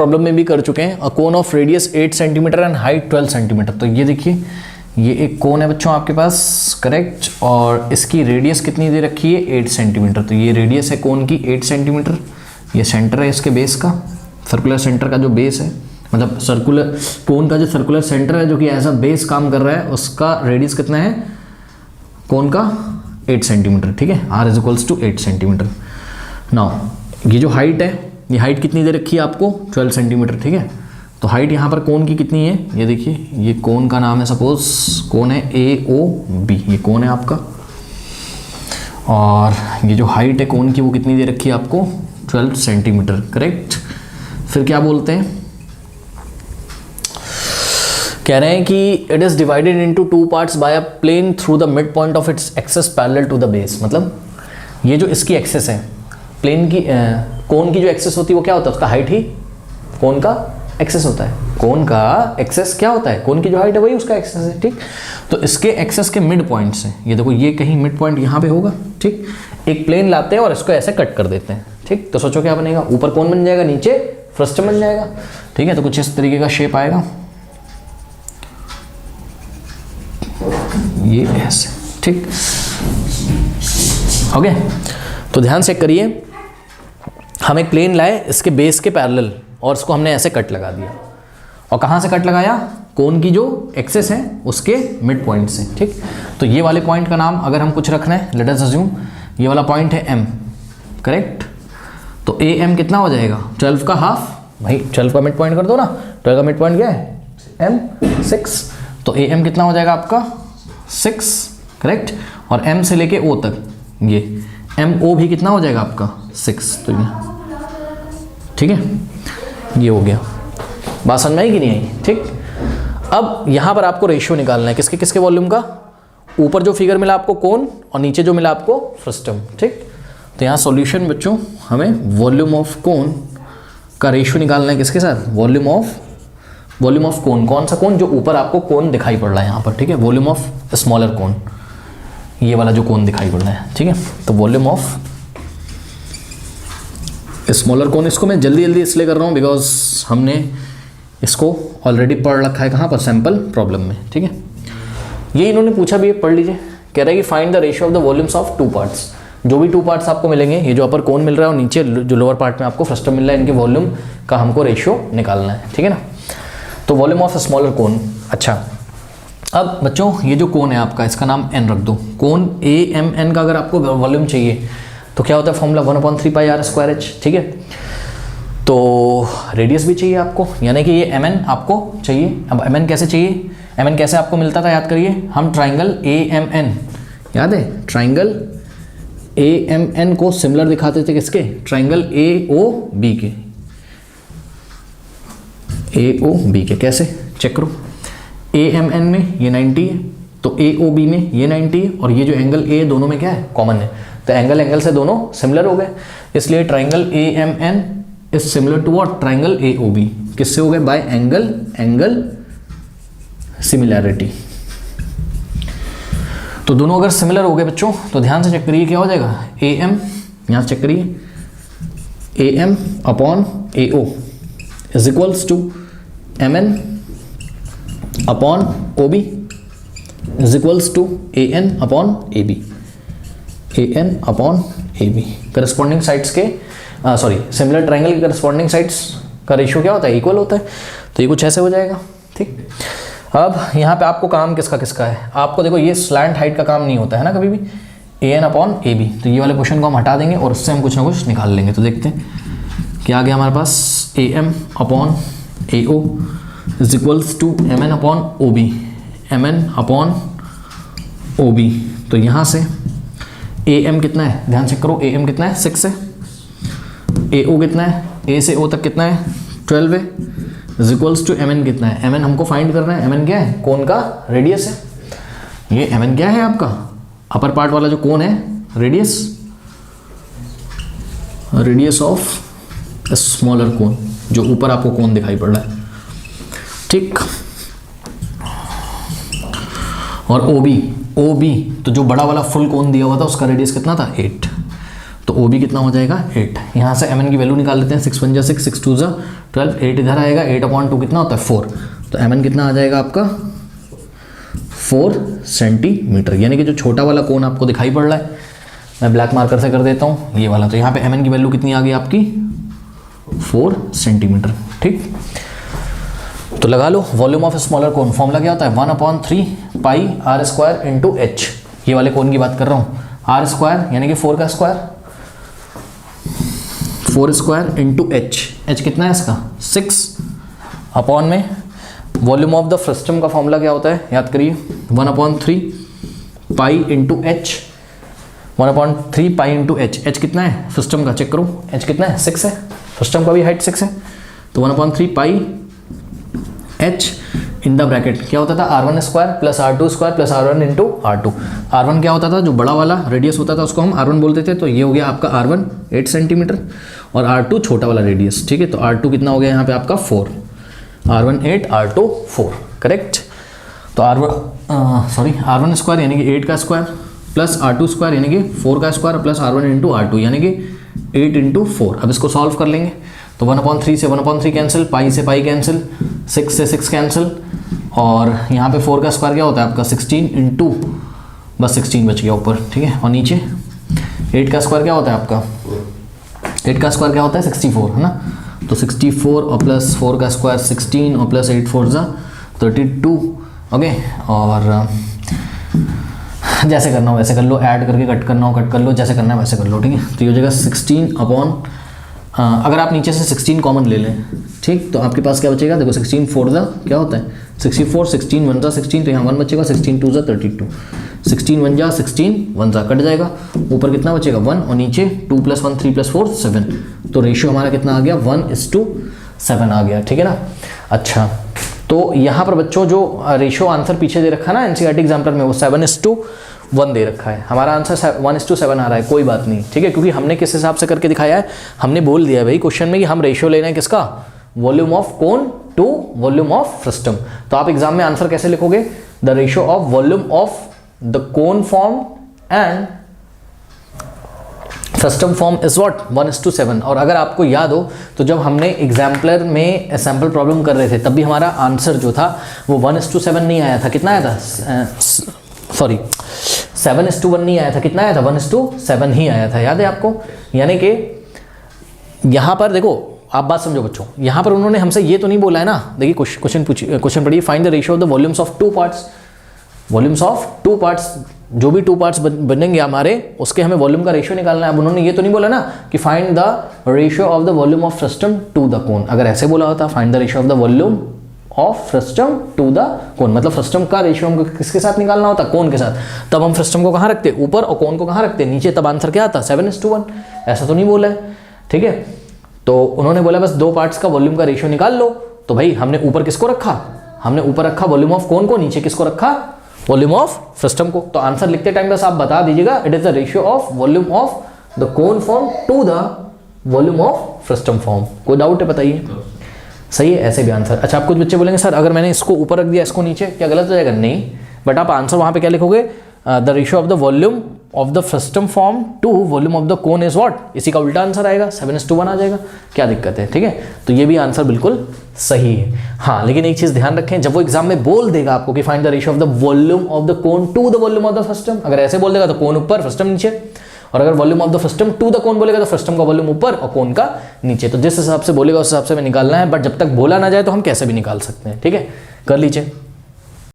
Problem में भी कर चुके हैं। A cone of radius 8 centimetre and height 12 centimetre. तो ये देखिए ये एक कोन है बच्चों आपके पास, करेक्ट, और इसकी रेडियस कितनी दे रखी है 8 सेंटीमीटर। तो ये रेडियस है कोन की 8 सेंटीमीटर। ये सेंटर है इसके बेस का, सर्कुलर सेंटर का जो बेस है, मतलब सर्कुलर कोन का जो सर्कुलर सेंटर है जो कि एज अ बेस काम कर रहा है, उसका रेडियस कितना है कोन का 8 सेंटीमीटर। ठीक है, r is equals to 8 centimetre. Now ये जो हाइट है, ये हाइट कितनी दे रखी है आपको 12 सेंटीमीटर। ठीक है, तो हाइट यहाँ पर कोन की कितनी है, ये देखिए ये कोन का नाम है, सपोज कोन है AOB, ये कोन है आपका, और ये जो हाइट है कोन की वो कितनी दे रखी है आपको 12 सेंटीमीटर, करेक्ट। फिर क्या बोलते हैं, कह रहे हैं कि it is divided into 2 parts by a plane through the midpoint of its axis parallel to the base. मतलब ये जो इसकी एक्सेस है प्लेन की, कोन की जो एक्सेस होती है वो क्या होता है, उसका हाइट ही कोन का एक्सेस होता है। कोन का एक्सेस क्या होता है, कोन की जो हाइट है वही उसका एक्सेस है। ठीक, तो इसके एक्सेस के मिड पॉइंट से, ये देखो ये कहीं मिड पॉइंट यहाँ पे होगा। ठीक, एक प्लेन लाते हैं और इसको ऐसे कट कर देते हैं। ठीक, तो सोचो क्या बनेगा, ऊपर कोन बन जाएगा, नीचे फ्रस्टम बन जाएगा। ठीक है, तो कुछ इस तरीके का शेप आएगा, ये ऐसे। ठीक, ओके, तो ध्यान से करिए, हम एक प्लेन लाए इसके बेस के पैरेलल और इसको हमने ऐसे कट लगा दिया। और कहाँ से कट लगाया, कोन की जो एक्सेस है उसके मिड पॉइंट से। ठीक, तो ये वाले पॉइंट का नाम अगर हम कुछ रखना है, लेट अस अज्यूम ये वाला पॉइंट है M, करेक्ट। तो AM कितना हो जाएगा 12 का हाफ, भाई 12 का मिड पॉइंट कर दो ना, 12 का मिड पॉइंट क्या है M 6, तो AM कितना हो जाएगा आपका 6, करेक्ट। और M से लेके O तक ये MO भी कितना हो जाएगा आपका 6, तो ये ठीक है, ये हो गया। बात समझ में आई कि नहीं आई। ठीक, अब यहाँ पर आपको रेशियो निकालना है किसके किसके वॉल्यूम का, ऊपर जो फिगर मिला आपको कोन और नीचे जो मिला आपको फ्रस्टम। ठीक, तो यहाँ सॉल्यूशन बच्चों हमें वॉल्यूम ऑफ कोन का रेशियो निकालना है किसके साथ, वॉल्यूम ऑफ कोन। कौन सा कोन, जो ऊपर आपको कोन दिखाई पड़ रहा है यहाँ पर। ठीक है, वॉल्यूम ऑफ स्मॉलर कोन, ये वाला जो कोन दिखाई पड़ रहा है। ठीक है, तो वॉल्यूम ऑफ स्मॉलर कोन, इसको मैं जल्दी इसलिए कर रहा हूँ बिकॉज हमने इसको ऑलरेडी पढ़ रखा है कहाँ पर, सैम्पल प्रॉब्लम में। ठीक है, ये इन्होंने पूछा भी है, पढ़ लीजिए। कह रहा है कि find the ratio of the volumes of 2 parts. जो भी 2 पार्ट्स आपको मिलेंगे, ये जो अपर कोन मिल रहा है और नीचे जो लोअर पार्ट में आपको फ्रस्टम मिल रहा है, इनके वॉल्यूम का हमको रेशियो निकालना है। ठीक है ना, तो वॉल्यूम ऑफ स्मॉलर कोन। अच्छा, अब बच्चों ये जो कोन है आपका, इसका नाम n रख दो। कोन AMN का अगर आपको वॉल्यूम चाहिए तो क्या होता है फॉर्मूला 1/3πr²h। ठीक है, तो रेडियस भी चाहिए आपको, यानी कि ये mn आपको चाहिए। अब mn कैसे चाहिए, mn कैसे आपको मिलता था याद करिए, हम ट्राइंगल AMN, याद है ट्राइंगल AMN को सिमिलर दिखाते थे किसके, ट्राइंगल AOB के, AOB के। कैसे चेक करो, AMN में ये 90 है, तो AOB में ये 90 है, और ये जो एंगल A दोनों में क्या है कॉमन है, तो एंगल से दोनों सिमिलर हो गए, इसलिए triangle AMN is similar to what, triangle AOB। किससे हो गए, बाय एंगल सिमिलैरिटी। तो दोनों अगर सिमिलर हो गए बच्चों, तो ध्यान से चेक करिए क्या हो जाएगा, AM, यहाँ से चेक करिए, AM upon AO is equals to MN upon OB is equals to AN upon AB, AN upon AB। Corresponding sides के सिमिलर ट्राइंगल के करस्पॉन्डिंग साइड्स का रेशियो क्या होता है, इक्वल होता है। तो ये कुछ ऐसे हो जाएगा। ठीक, अब यहाँ पे आपको काम किसका है, आपको देखो ये स्लैंट हाइट का काम नहीं होता है ना कभी भी, AN अपॉन AB। तो ये वाले क्वेश्चन को हम हटा देंगे और उससे हम कुछ ना कुछ निकाल लेंगे। तो देखते हैं क्या आ गया हमारे पास, AM upon AO is equals to MN upon OB, MN upon OB। तो यहाँ से AM कितना है, ध्यान चेक करो, AM कितना है 6 है, AO कितना है, A से O तक कितना है 12 है, इज इक्वल्स टू MN कितना है, MN हमको फाइंड करना है। MN क्या है, कोन का रेडियस है। ये MN क्या है आपका, अपर पार्ट वाला जो कोन है, रेडियस ऑफ स्मॉलर कोन, जो ऊपर आपको कोन दिखाई पड़ रहा है। ठीक, और OB तो जो बड़ा वाला फुल कोन दिया हुआ था उसका रेडियस कितना था 8, तो ओ भी कितना हो जाएगा 8। यहाँ से mn की वैल्यू निकाल लेते हैं, 6 1 जा 6, 6 2 जा 12, 8 इधर आएगा, 8/2 कितना होता है 4। तो mn कितना आ जाएगा आपका 4 सेंटीमीटर, यानी कि जो छोटा वाला कोन आपको दिखाई पड़ रहा है, मैं ब्लैक मार्कर से कर देता हूँ ये वाला, तो यहाँ पे mn की वैल्यू कितनी आ गई आपकी 4 सेंटीमीटर। ठीक, तो लगा low volume of smaller cone, formula क्या होता है 1/3 पाई r स्क्वायर इंटू एच। ये वाले कोन की बात कर रहा हूँ, r स्क्वायर यानी कि 4 का स्क्वायर, 4 स्क्वायर इंटू एच कितना है इसका 6 अपॉन में वॉल्यूम ऑफ द फ्रस्टम का फॉर्मूला क्या होता है याद करिए 1/3 pi into H, 1/3 pi into H कितना है फ्रस्टम का, चेक करो एच कितना है 6 है, फ्रस्टम का भी हाइट 6 है, तो 1/3 पाई एच इन द ब्रैकेट क्या होता था r1 square plus r2 square plus r1 into r2। r1 क्या होता था, जो बड़ा वाला रेडियस होता था उसको हम r1 बोलते थे, तो ये हो गया आपका r1 8 सेंटीमीटर और r2 छोटा वाला रेडियस। ठीक है, तो r2 कितना हो गया यहाँ पे आपका 4, r1 8 r2 4, करेक्ट। तो r1 स्क्वायर यानी कि 8 का स्क्वायर प्लस r2 स्क्वायर यानी कि 4 का square plus r1 into r2 यानी कि 8 इंटू 4। अब इसको सॉल्व कर लेंगे तो 1/3 से 1/3 कैंसिल, पाई से पाई कैंसिल, 6 से 6 कैंसिल, और यहाँ पे 4 का स्क्वायर क्या होता है आपका 16 इंटू, बस 16 बच गया ऊपर। ठीक है, और नीचे 8 का स्क्वायर क्या होता है आपका, 8 का स्क्वायर क्या होता है 64 है ना, तो 64 और प्लस 4 का स्क्वायर 16 और प्लस 8 4 जा 32। ओके, और जैसे करना हो वैसे कर लो, ऐड करके कट करना हो कट कर लो, जैसे करना है वैसे कर लो। ठीक है, तो ये हो जाएगा 16 अपॉन, अगर आप नीचे से 16 कॉमन ले लें, ठीक, तो आपके पास क्या बचेगा, देखो 16 4 जा क्या होता है 64, 16 1 जा 16, तो यहाँ 1 बचेगा, 16 2 जा 32, 16 1 जा 16 1 जा कट जाएगा, ऊपर कितना बचेगा 1 और नीचे 2 + 1 3 + 4 7, तो रेशियो हमारा कितना आ गया 1:7 आ गया। ठीक है ना। अच्छा, तो यहाँ पर बच्चों जो रेशियो आंसर पीछे दे रखा है ना एनसीईआरटी एग्जाम्पलर में, वो 7:1 दे रखा है, हमारा आंसर 1:7 आ रहा है, कोई बात नहीं। ठीक है, क्योंकि हमने किस हिसाब से करके दिखाया है, हमने बोल दिया है भाई क्वेश्चन में कि हम रेशियो लेना है किसका, volume of cone to volume of frustum. तो आप एग्जाम में आंसर कैसे लिखोगे, the ratio of volume of the cone form and frustum form is what 1:7। और अगर आपको याद हो तो जब हमने एग्जाम्पलर में सैम्पल प्रॉब्लम कर रहे थे तब भी हमारा आंसर जो था वो 1:7 नहीं आया था, कितना आया था, सॉरी 7:1 नहीं आया था, कितना आया था 1:7 ही आया था, याद है आपको। यानी कि यहाँ पर देखो, आप बात समझो बच्चों, यहाँ पर उन्होंने हमसे ये तो नहीं बोला है ना, देखिए क्वेश्चन पढ़िए, find the ratio of the volumes of two parts, volumes of two parts, जो भी टू पार्ट्स बनेंगे हमारे उसके हमें वॉल्यूम का रेशियो निकालना है। अब उन्होंने ये तो नहीं बोला ना कि find the ratio of the volume of frustum to the cone, अगर ऐसे बोला होता find the ratio of the volume of frustum to the cone, मतलब फ्रस्टम का रेशियो हमको किसके साथ निकालना होता, कोन के साथ, तब हम फ्रस्टम को कहाँ रखते ऊपर और कोन को कहाँ रखते नीचे, तब आंसर क्या आता 7:1, ऐसा तो नहीं बोला है। ठीक है, तो उन्होंने बोला बस दो पार्ट्स का वॉल्यूम का रेशियो निकाल लो, तो भाई हमने ऊपर किसको रखा, हमने ऊपर रखा वॉल्यूम ऑफ कोन को, नीचे किसको रखा वॉल्यूम ऑफ फ्रस्टम को। तो आंसर लिखते टाइम बस आप बता दीजिएगा it is the ratio of volume of the cone form to the volume of frustum form. कोई डाउट है बताइए, सही है, ऐसे भी आंसर। अच्छा, आप कुछ बच्चे बोलेंगे सर अगर मैंने इसको ऊपर रख दिया इसको नीचे क्या गलत हो जाएगा, नहीं, बट आप आंसर वहां पे क्या लिखोगे, the ratio of the volume of the frustum form to volume of the cone is what, इसी का उल्टा आंसर आएगा 7:1 आ जाएगा, क्या दिक्कत है। ठीक है, तो ये भी आंसर बिल्कुल सही है। हाँ, लेकिन एक चीज ध्यान रखें, जब वो एग्जाम में बोल देगा आपको कि find the ratio of the volume of the cone to the volume of the frustum, अगर ऐसे बोल देगा तो कोन ऊपर फ्रस्टम नीचे, और अगर volume of the frustum to the cone बोलेगा तो फ्रस्टम का वॉल्यूम ऊपर और कोन का नीचे। तो जिस हिसाब से बोलेगा उस हिसाब से हमें निकालना है, बट जब तक बोला ना जाए तो हम कैसे भी निकाल सकते हैं। ठीक है, कर लीजिए।